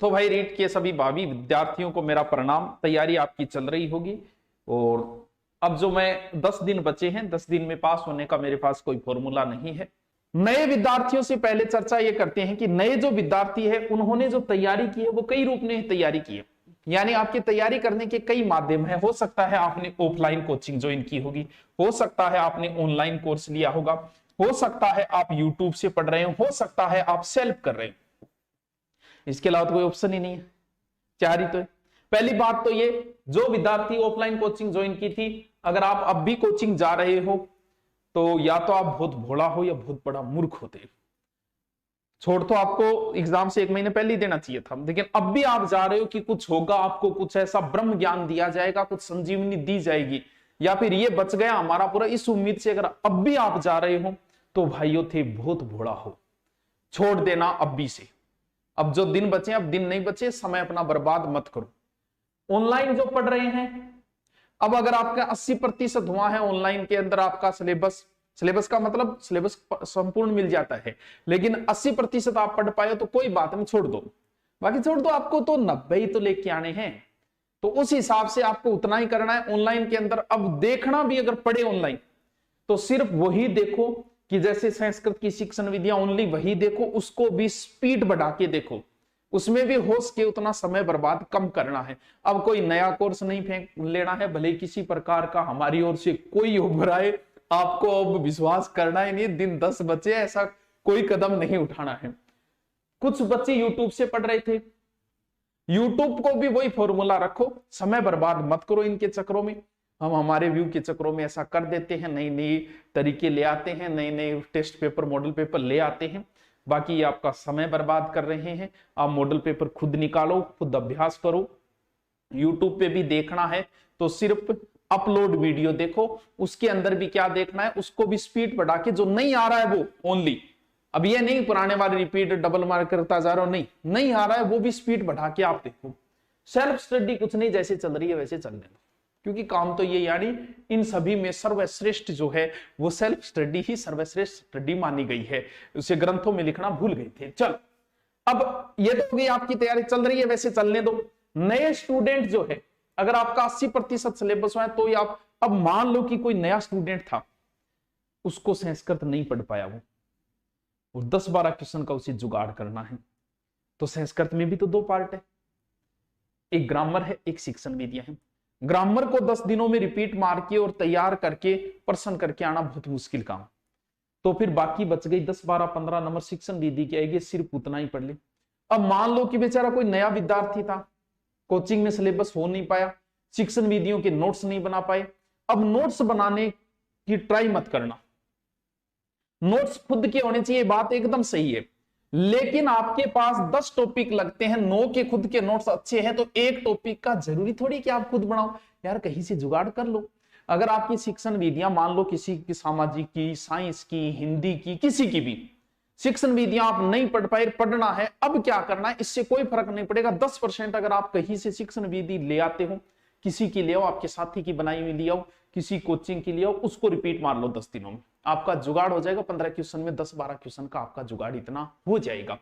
तो भाई रीट के सभी भावी विद्यार्थियों को मेरा प्रणाम। तैयारी आपकी चल रही होगी और अब जो मैं 10 दिन बचे हैं, 10 दिन में पास होने का मेरे पास कोई फॉर्मूला नहीं है। नए विद्यार्थियों से पहले चर्चा ये करते हैं कि नए जो विद्यार्थी है उन्होंने जो तैयारी की है वो कई रूप में तैयारी की है। यानी आपकी तैयारी करने के कई माध्यम है। हो सकता है आपने ऑफलाइन कोचिंग ज्वाइन की होगी, हो सकता है आपने ऑनलाइन कोर्स लिया होगा, हो सकता है आप यूट्यूब से पढ़ रहे हो सकता है आप सेल्फ कर रहे हो। इसके अलावा तो कोई ऑप्शन ही नहीं है, चार ही तो है। पहली बात तो ये, जो विद्यार्थी ऑफलाइन कोचिंग ज्वाइन की थी, अगर आप अब भी कोचिंग जा रहे हो तो या तो आप बहुत भोला हो या बहुत बड़ा मूर्ख होते। छोड़ तो आपको एग्जाम से 1 महीने पहले ही देना चाहिए था, लेकिन अब भी आप जा रहे हो कि कुछ होगा, आपको कुछ ऐसा ब्रह्म ज्ञान दिया जाएगा, कुछ संजीवनी दी जाएगी, या फिर ये बच गया हमारा पूरा, इस उम्मीद से अगर अब भी आप जा रहे हो तो भाइयों थे बहुत भोला हो। छोड़ देना अब भी से। अब जो दिन बचे, अब दिन नहीं बचे, समय अपना बर्बाद मत करो। ऑनलाइन जो पढ़ रहे हैं, अब अगर आपका 80% हुआ है ऑनलाइन के अंदर आपका सिलेबस का मतलब सिलेबस संपूर्ण मिल जाता है, लेकिन 80% आप पढ़ पाए तो कोई बात नहीं, छोड़ दो। बाकी छोड़ दो, आपको तो 90 ही तो लेके आने हैं, तो उस हिसाब से आपको उतना ही करना है ऑनलाइन के अंदर। अब देखना भी अगर पढ़े ऑनलाइन तो सिर्फ वही देखो कि जैसे संस्कृत की शिक्षण विधियां ओनली वही देखो, उसको भी स्पीड बढ़ा के देखो, उसमें भी हो सके उतना समय बर्बाद कम करना है। अब कोई नया कोर्स नहीं फेंक लेना है, भले किसी प्रकार का हमारी ओर से कोई उभर आए, आपको अब विश्वास करना ही नहीं, दिन 10 बचे, ऐसा कोई कदम नहीं उठाना है। कुछ बच्चे यूट्यूब से पढ़ रहे थे, यूट्यूब को भी वही फॉर्मूला रखो, समय बर्बाद मत करो इनके चक्रों में। हम हमारे व्यू के चक्रों में ऐसा कर देते हैं, नई नई तरीके ले आते हैं, नए नए टेस्ट पेपर मॉडल पेपर ले आते हैं, बाकी आपका समय बर्बाद कर रहे हैं। आप मॉडल पेपर खुद निकालो, खुद अभ्यास करो। यूट्यूब पे भी देखना है तो सिर्फ अपलोड वीडियो देखो, उसके अंदर भी क्या देखना है, उसको भी स्पीड बढ़ा के, जो नहीं आ रहा है वो ओनली, अब ये नहीं पुराने वाले रिपीट डबल मार्क करता जा रहा हो, नहीं आ रहा है वो भी स्पीड बढ़ा के आप देखो। सेल्फ स्टडी कुछ नहीं, जैसे चल रही है वैसे चलने दो, क्योंकि काम तो ये, यानी इन सभी में सर्वश्रेष्ठ जो है वो सेल्फ स्टडी ही सर्वश्रेष्ठ स्टडी मानी गई है, उसे ग्रंथों में लिखना भूल गए थे। चल, अब ये तो होगी आपकी तैयारी चल रही है वैसे चलने दो। नए स्टूडेंट जो है, अगर आपका 80% सिलेबस है तो आप, अब मान लो कि कोई नया स्टूडेंट था, उसको संस्कृत नहीं पढ़ पाया वो, और 10-12 क्वेश्चन का उसे जुगाड़ करना है, तो संस्कृत में भी तो 2 पार्ट है, एक ग्रामर है, एक शिक्षण विधियां है। ग्रामर को 10 दिनों में रिपीट मार के और तैयार करके प्रश्न करके आना बहुत मुश्किल काम, तो फिर बाकी बच गई 10-12-15 नंबर शिक्षण विधि की आएगी, सिर्फ उतना ही पढ़ ले। अब मान लो कि बेचारा कोई नया विद्यार्थी था, कोचिंग में सिलेबस हो नहीं पाया, शिक्षण विधियों के नोट्स नहीं बना पाए। अब नोट्स बनाने की ट्राई मत करना, नोट्स खुद के होने चाहिए, बात एकदम सही है, लेकिन आपके पास 10 टॉपिक लगते हैं, 9 के खुद के नोट्स अच्छे हैं, तो एक टॉपिक का जरूरी थोड़ी कि आप खुद बनाओ यार, कहीं से जुगाड़ कर लो। अगर आपकी शिक्षण विधियां, मान लो किसी की सामाजिक की, साइंस की, हिंदी की, किसी की भी शिक्षण विधियां आप नहीं पढ़ पाए, पढ़ना है, अब क्या करना है, इससे कोई फर्क नहीं पड़ेगा। 10% अगर आप कहीं से शिक्षण विधि ले आते हो, किसी की ले आओ, आपके साथी की बनाई हुई ले आओ, किसी कोचिंग की ले आओ, उसको रिपीट मार लो 10 दिनों में, आपका जुगाड़ हो जाएगा। 15 क्वेश्चन में 10-12 क्वेश्चन का आपका जुगाड़ इतना हो जाएगा।